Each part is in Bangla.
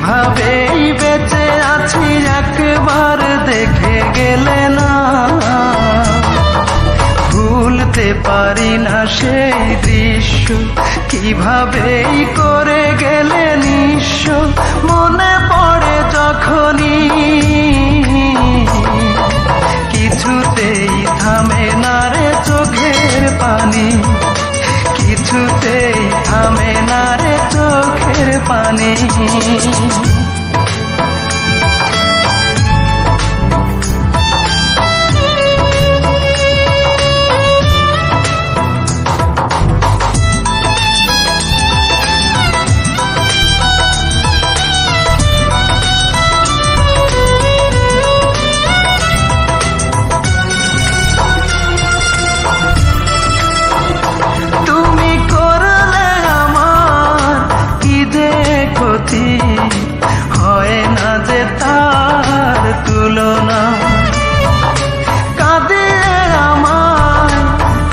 কিভাবেই বেঁচে আছি একবার দেখে গেলে না, ভুলতে পারি না সেই দৃশ্য, কিভাবেই করে গেলে নিঃস্ব। মনে পড়ে যখনই কিছুতেই থামে না রে চোখের পানি, কিছুতেই থামে না রে চোখের পানি। হয় না যে তার তুলনা, কাঁদিয়ে আমায়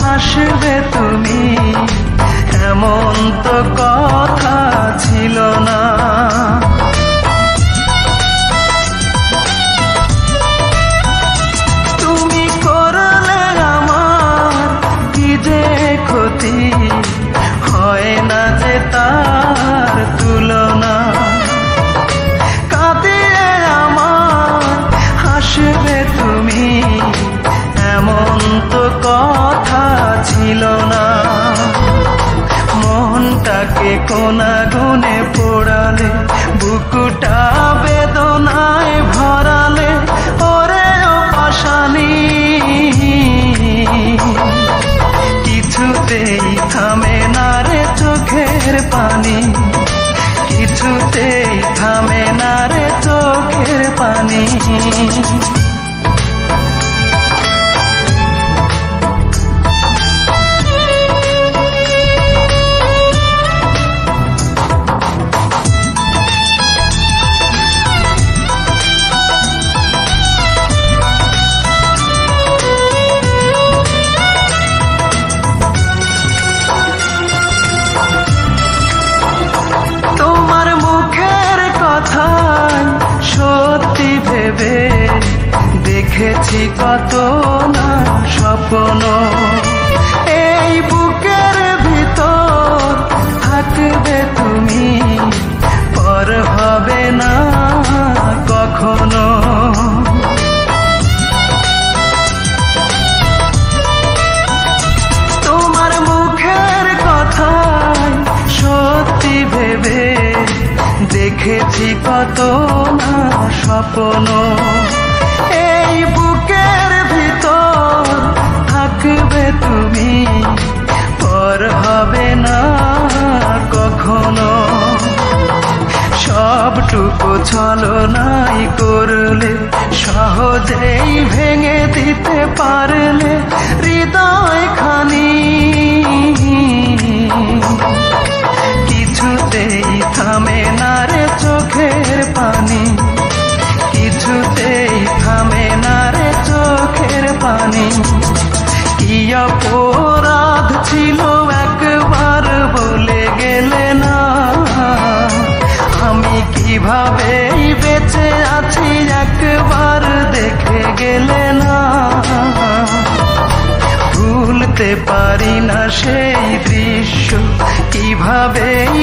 হাসবে তুমি এমন তো কথা ছিল না। তুমি করলে আমার কি যে ক্ষতি, হয় না যে তার তুলনা, হাসবে তুমি এমন তো কথা ছিল না। মনটাকে কোনা গুনে পোড়ালে, বুকুটা বেদনায় ভরালে, ওরে ও পাশানি কিছুতেই থামে না রে চোখের পানি, কিছুতেই থামে না রে চোখের পানি। সত্যি ভেবে দেখেছি কত না স্বপ্ন, এই বুকের ভিতর থাকবে তুমি, পর হবে না কখনো। তোমার মুখের কথায় সত্যি ভেবে দেখেছি কত না স্বপ্ন, এই বুকের ভিতর থাকবে তুমি, পর হবে না কখনো। সবটুকু ছলনাই করলে, সহজেই ভেঙে দিতে পারলে হৃদয় খানি, কিছুতেই থামে না রে চোখের পানি, কিছুতেই থামে না রে চোখের পানি। কি অপরাধ ছিল একবার বলে গেলে না, আমি কিভাবেই বেঁচে আছি একবার দেখে গেলে না, ভুলতে পারি না সেই দৃশ্য, কিভাবেই